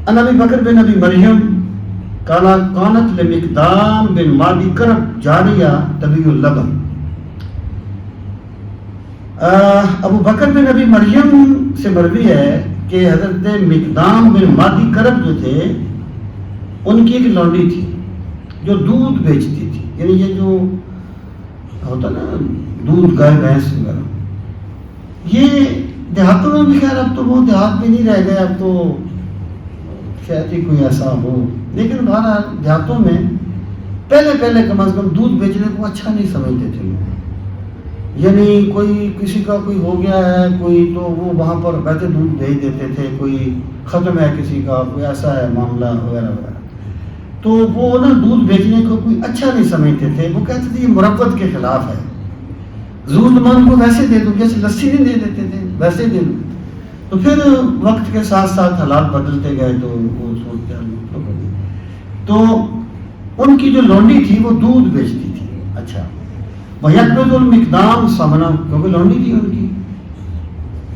ان ابی بکر بن ابی مریم کانت لمقدام بن مادی کرب جاریہ طبی اللبن. ابو بکر بن ابی مریم سے مروی ہے کہ حضرت مقدام بن مادی کرب جو تھے ان کی ایک لونڈی تھی جو دودھ بیچتی تھی. یعنی یہ جو ہوتا نا دودھ گائے بھینس وغیرہ, یہ دیہاتوں میں بھی خیر اب تو وہ دیہات بھی نہیں رہ گئے, اب تو شاید ہی کوئی ایسا ہو, لیکن بہرحال دیہاتوں میں پہلے کم از کم دودھ بیچنے کو اچھا نہیں سمجھتے تھے لوگ. یعنی کوئی کسی کا کوئی ہو گیا ہے کوئی تو وہ وہاں پر بیٹھے دودھ بھیج دیتے تھے, کوئی ختم ہے کسی کا, کوئی ایسا ہے معاملہ وغیرہ وغیرہ, تو وہ نا دودھ بیچنے کو کوئی اچھا نہیں سمجھتے تھے. وہ کہتے تھے یہ مروت کے خلاف ہے, ضرورت مند کو ویسے دے دوں, جیسے لسی نہیں دے دیتے تھے ویسے دے دوں. تو پھر وقت کے ساتھ ساتھ حالات بدلتے گئے تو وہ سوچتے ہیں. تو ان کی جو لونڈی تھی وہ دودھ بیچتی تھی. اچھا, وَيَقْبِضُ الْمِقْدَامَ ثَمَنَهُ, کیونکہ لونڈی تھی ان کی,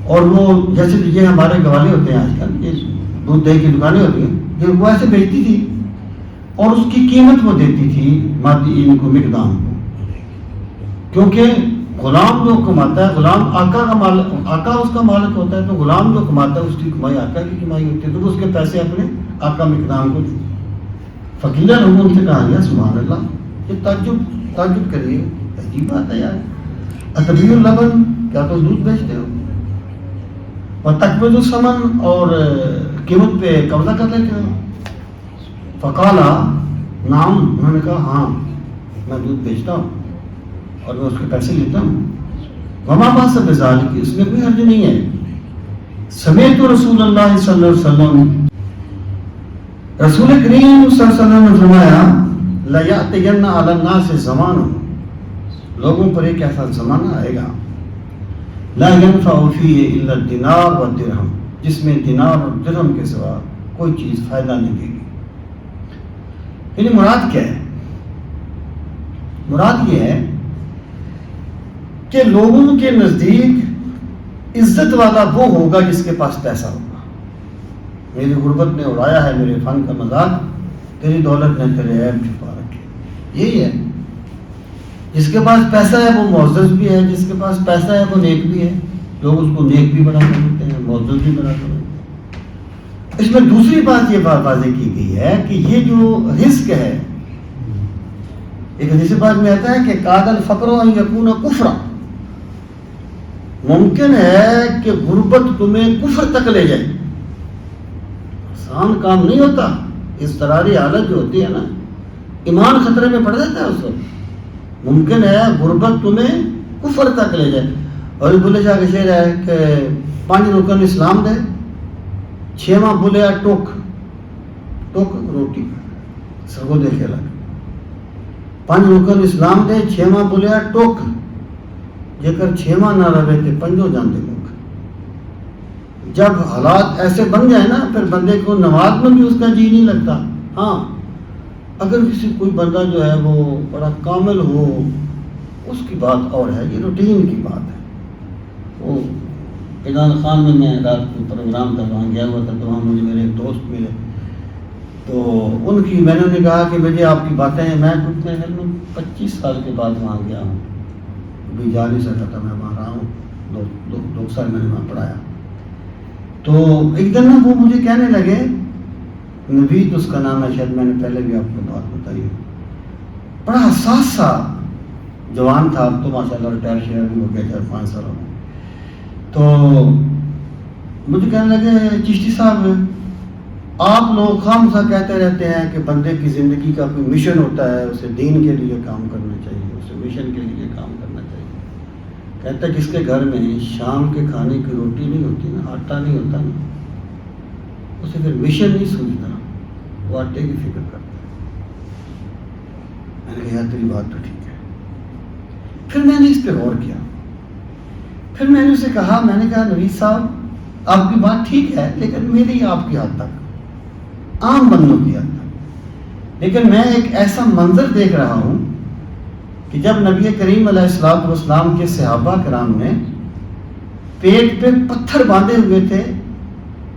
اور وہ جیسے یہ ہمارے گوالے ہوتے ہیں آج کل, یہ دودھ دہی کی دکانیں ہوتی ہیں, یہ وہ ایسے بیچتی تھی اور اس کی قیمت وہ دیتی تھی مادی ان کو مقدام کو, کیونکہ غلام جو کماتا ہے, غلام آقا کا مالک, آقا اس کا مالک ہوتا ہے, تو غلام جو کماتا ہے اس کی کمائی آقا کی کمائی ہوتی ہے, تو وہ اس کے پیسے اپنے آقا مقدام کو. فقیرہ لوگوں سے کہا گیا سبحان اللہ, یہ تعجب کریے, عجیب بات ہے یار, اتبیع اللبن, کیا تو دودھ بیچتے ہو, اور تقبض الثمن, اور قیمت پہ قبضہ کر لیتے ہو. فقالا نعم, انہوں نے کہا ہاں میں دودھ بیچتا ہوں اور میں اس کے پیسے لیتا ہوں. وما باس بذالک, اس میں کوئی حرج نہیں ہے. سمعت رسول اللہ صلی اللہ علیہ وسلم, رسول کریم صلی اللہ علیہ وسلم نے فرمایا لَيَأْتِيَنَّ عَلَى النَّاسِ زَمَانٌ, لوگوں پر ایک ایسا زمانہ آئے گا لا ينفع فیہ الا الدینار والدرہم, جس میں دینار اور درہم کے سوا کوئی چیز فائدہ نہیں دے گی. یعنی مراد کیا ہے؟ مراد یہ ہے کہ لوگوں کے نزدیک عزت والا وہ ہوگا جس کے پاس پیسہ ہوگا. میری غربت نے اڑایا ہے میرے فن کا مذاق, تیری دولت نے تیرے عیب چھپا رکھے. یہی ہے, جس کے پاس پیسہ ہے وہ معزز بھی ہے, جس کے پاس پیسہ ہے وہ نیک بھی ہے. لوگ اس کو نیک بھی بنا کر دیتے ہیں, معزز بھی بنا کر دیتے ہیں. اس میں دوسری بات یہ واضح کی گئی ہے کہ یہ جو رزق ہے, ایک حدیث پاک میں آتا ہے کہ کاد الفقر ان یکون کفرا, ممکن ہے کہ غربت تمہیں کفر تک لے جائے. آسان کام نہیں ہوتا, اضطراری حالت جو ہوتی ہے نا, ایمان خطرے میں پڑ جاتا ہے اس وقت. ممکن ہے غربت تمہیں کفر تک لے جائے. اور بولے شاہ کا شعر ہے کہ 5 رکن اسلام دے, 6واں بولے ٹوک ٹوک روٹی سگو دے کھیلا. 5 رکن اسلام دے, 6واں بولے ٹوک, جیکر 6واں نہ رہے تھے 5 جان دے لوگ. جب حالات ایسے بن جائے نا, پھر بندے کو نماز میں بھی اس کا جی نہیں لگتا. ہاں, اگر کسی کوئی بندہ جو ہے وہ بڑا کامل ہو, اس کی بات اور ہے, یہ روٹین کی بات ہے. وہ عمران خان میں رات کو پروگرام تھا, وہاں گیا ہوا تھا, تو وہاں مجھے میرے ایک دوست ملے, تو ان کی میں نے کہا کہ مجھے آپ کی باتیں ہیں, میں کچھ میں 25 سال کے بعد وہاں گیا ہوں, ابھی جا نہیں سکتا تھا, میں وہاں رہا ہوں 2 سال میں نے وہاں پڑھایا. تو ایک دن وہ مجھے کہنے لگے, نوید اس کا نام ہے, شاید میں نے پہلے بھی آپ کو بات بتائی, بڑا حساس سا جوان تھا, اب تو ماشاء اللہ ریٹائر شیئر بھی ہو گیا 4-5 سالوں میں. تو مجھے کہنے لگے چشتی صاحب آپ لوگ خامخواہ کہتے رہتے ہیں کہ بندے کی زندگی کا کوئی مشن ہوتا ہے, اسے دین کے لیے کام کرنا چاہیے, اسے مشن کے لیے کام کرنا چاہیے. کہتا ہے جس کے گھر میں شام کے کھانے کی روٹی نہیں ہوتی نا, آٹا نہیں ہوتا نا, اسے پھر مشن نہیں سوچتا, وہ آٹے کی فکر کرتا ہے. میں نے کہا یار تیری بات تو ٹھیک ہے. پھر میں نے اس پہ غور کیا, پھر میں نے اسے کہا, میں نے کہا نوید صاحب آپ کی بات ٹھیک ہے, لیکن میری آپ کی حد تک, عام بندوں کی حد تک. لیکن میں ایک ایسا منظر دیکھ رہا ہوں کہ جب نبی کریم علیہ الصلوۃ والسلام کے صحابہ کرام نے پیٹ پہ پتھر باندھے ہوئے تھے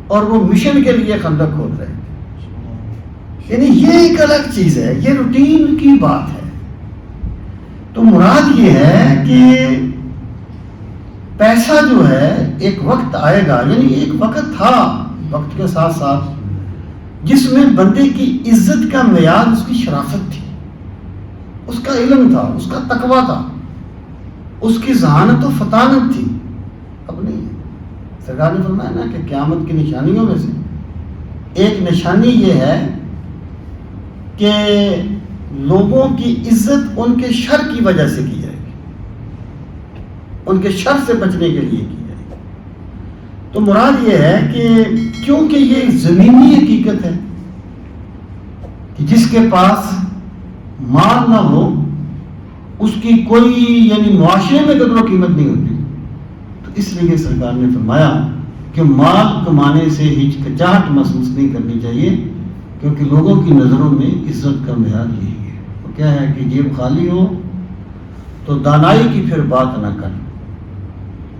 اور وہ مشن کے لیے خندق کھود رہے تھے, یعنی یہ ایک الگ چیز ہے، یہ روٹین کی بات ہے۔ تو مراد یہ ہے کہ پیسہ جو ہے ایک وقت آئے گا، یعنی ایک وقت تھا وقت کے ساتھ ساتھ جس میں بندے کی عزت کا معیار اس کی شرافت تھی، اس کا علم تھا، اس کا تقویٰ تھا، اس کی ذہانت و فطانت تھی۔ اب نہیں ہے۔ سرکار نے فرمایا نا کہ قیامت کی نشانیوں میں سے ایک نشانی یہ ہے کہ لوگوں کی عزت ان کے شر کی وجہ سے کی جائے گی، ان کے شر سے بچنے کے لیے کی جائے گی۔ تو مراد یہ ہے کہ کیونکہ یہ ایک زمینی حقیقت ہے کہ جس کے پاس مال نہ ہو اس کی کوئی یعنی معاشرے میں قدر و قیمت نہیں ہوتی، تو اس لیے سرکار نے فرمایا کہ مال کمانے سے ہچکچاہٹ محسوس نہیں کرنی چاہیے، کیونکہ لوگوں کی نظروں میں عزت کا معیار یہی ہے۔ وہ کیا ہے کہ جیب خالی ہو تو دانائی کی پھر بات نہ کر،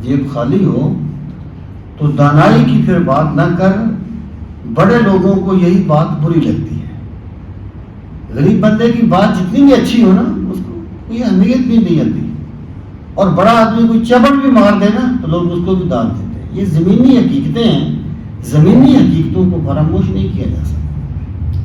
جیب خالی ہو تو دانائی کی پھر بات نہ کر۔ بڑے لوگوں کو یہی بات بری لگتی ہے، غریب بندے کی بات جتنی بھی اچھی ہو نا اس کو کوئی اہمیت بھی نہیں آتی، اور بڑا آدمی کوئی چبڑ بھی مار دے نا تو لوگ اس کو بھی داد دیتے ہیں۔ یہ زمینی حقیقتیں ہیں، زمینی حقیقتوں کو فراموش نہیں کیا جا سکتا۔